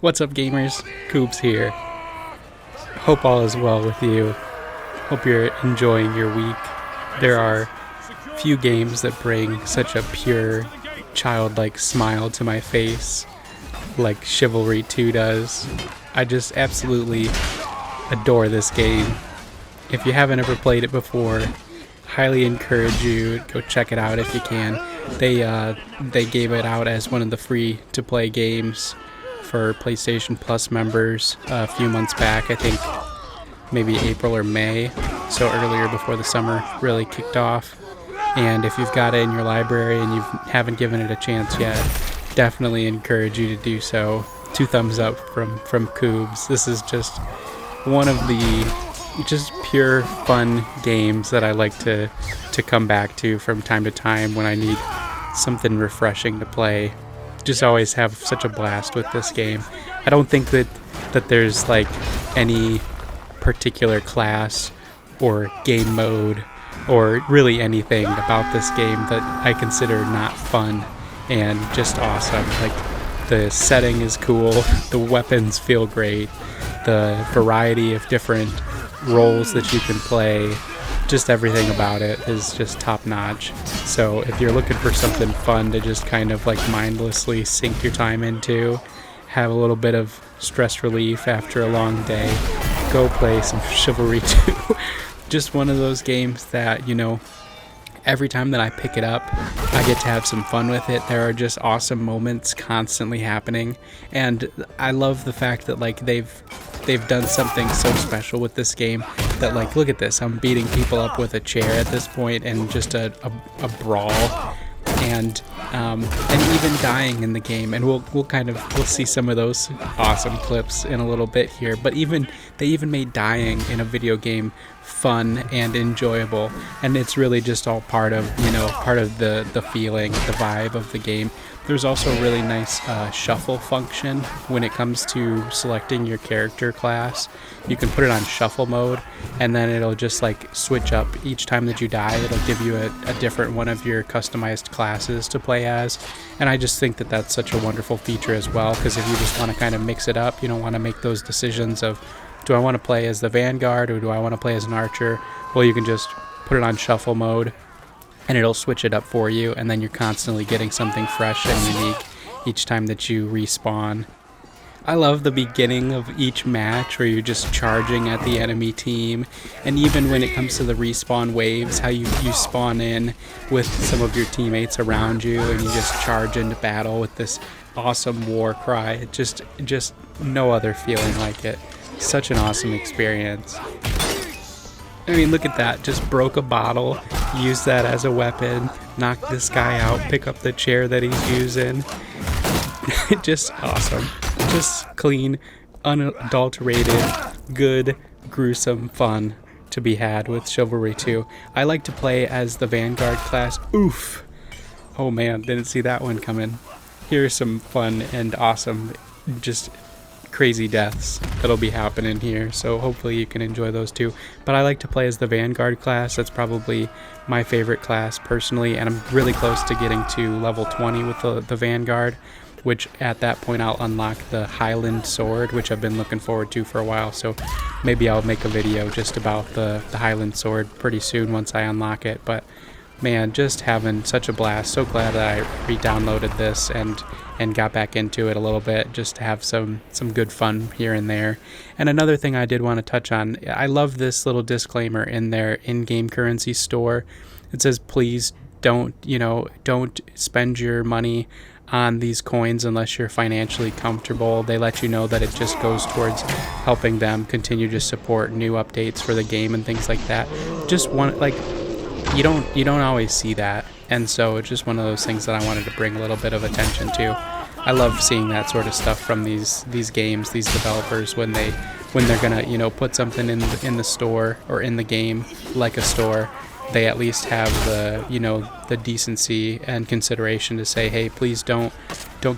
What's up, gamers? Coops here. Hope all is well with you. Hope you're enjoying your week. There are few games that bring such a pure, childlike smile to my face like Chivalry 2 does. I just absolutely adore this game. If you haven't ever played it before, highly encourage you go check it out if you can. They gave it out as one of the free to play games for PlayStation Plus members a few months back. I think maybe April or May, so earlier before the summer really kicked off. And if you've got it in your library and you haven't given it a chance yet, definitely encourage you to do so. 2 thumbs up from Coobs. This is just one of the just pure fun games that I like to come back to from time to time when I need something refreshing to play. Just always have such a blast with this game. I don't think that there's like any particular class or game mode or really anything about this game that I consider not fun and just awesome. Like, the setting is cool, the weapons feel great, the variety of different roles that you can play, just everything about it is just top notch. So if you're looking for something fun to just kind of like mindlessly sink your time into, have a little bit of stress relief after a long day, go play some Chivalry 2. Just one of those games that, you know, every time that I pick it up, I get to have some fun with it. There are just awesome moments constantly happening, and I love the fact that like they've done something so special with this game that, like, look at this, I'm beating people up with a chair at this point and just a brawl, and even dying in the game, and we'll see some of those awesome clips in a little bit here. But they even made dying in a video game fun and enjoyable, and it's really just all part of the feeling, the vibe of the game. There's also a really nice shuffle function when it comes to selecting your character class. You can put it on shuffle mode, and then it'll just like switch up each time that you die. It'll give you a different one of your customized classes to play as, and I just think that that's such a wonderful feature as well, because if you just want to kind of mix it up, you don't want to make those decisions of, do I want to play as the Vanguard or do I want to play as an archer? Well, you can just put it on shuffle mode and it'll switch it up for you, and then you're constantly getting something fresh and unique each time that you respawn. I love the beginning of each match where you're just charging at the enemy team, and even when it comes to the respawn waves, how you spawn in with some of your teammates around you and you just charge into battle with this awesome war cry. Just no other feeling like it. Such an awesome experience. I mean, look at that. Just broke a bottle, used that as a weapon, knocked this guy out, pick up the chair that he's using. Just awesome. Just clean, unadulterated, good, gruesome fun to be had with Chivalry 2. I like to play as the Vanguard class. Oof. Oh man, didn't see that one coming. Here's some fun and awesome, just crazy deaths that'll be happening here, so hopefully you can enjoy those too. But I like to play as the Vanguard class. That's probably my favorite class personally, and I'm really close to getting to level 20 with the Vanguard, which at that point I'll unlock the Highland sword, which I've been looking forward to for a while. So maybe I'll make a video just about the Highland sword pretty soon once I unlock it. But man, just having such a blast. So glad that I re-downloaded this and got back into it a little bit, just to have some good fun here and there. And another thing I did want to touch on, I love this little disclaimer in their in-game currency store. It says, please don't spend your money on these coins unless you're financially comfortable. They let you know that it just goes towards helping them continue to support new updates for the game and things like that. Just one, like, you don't always see that, and so it's just one of those things that I wanted to bring a little bit of attention to. I love seeing that sort of stuff from these games, these developers, when they're gonna put something in the store or in the game, like a store. They at least have the decency and consideration to say, hey, please don't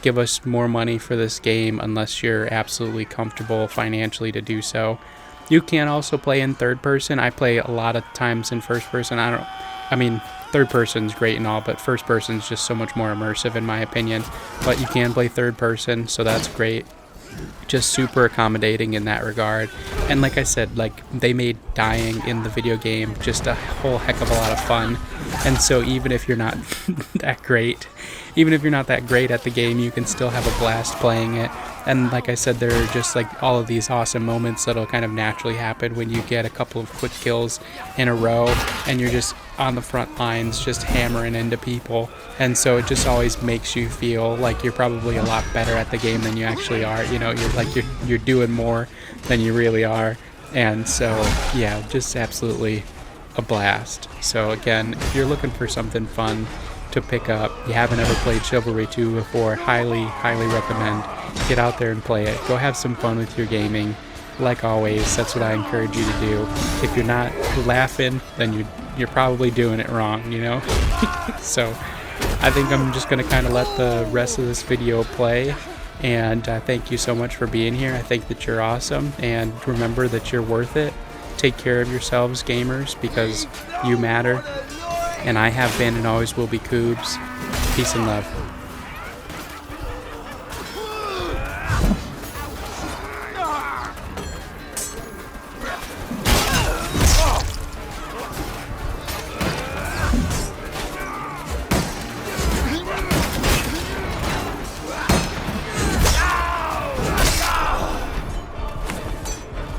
give us more money for this game unless you're absolutely comfortable financially to do so. You can also play in third person. I play a lot of times in first person. Third person's great and all, but first person's just so much more immersive in my opinion. But you can play third person, so that's great. just super accommodating in that regard. And like I said, like, they made dying in the video game just a whole heck of a lot of fun. And so even if you're not that great, at the game, you can still have a blast playing it. And like I said, there are just like all of these awesome moments that'll kind of naturally happen when you get a couple of quick kills in a row and you're just on the front lines just hammering into people. And so it just always makes you feel like you're probably a lot better at the game than you actually are. You know, you're doing more than you really are. And so yeah, just absolutely a blast. So again, if you're looking for something fun to pick up, you haven't ever played Chivalry 2 before, highly recommend. Get out there and play it. Go have some fun with your gaming. Like always, that's what I encourage you to do. If you're not laughing, then you're probably doing it wrong, you know? So I think I'm just going to kind of let the rest of this video play. And thank you so much for being here. I think that you're awesome. And remember that you're worth it. Take care of yourselves, gamers, because you matter. And I have been and always will be Coobs. Peace and love.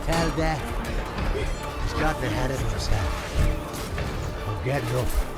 Tell that. He's got the head of himself. He'll get rough.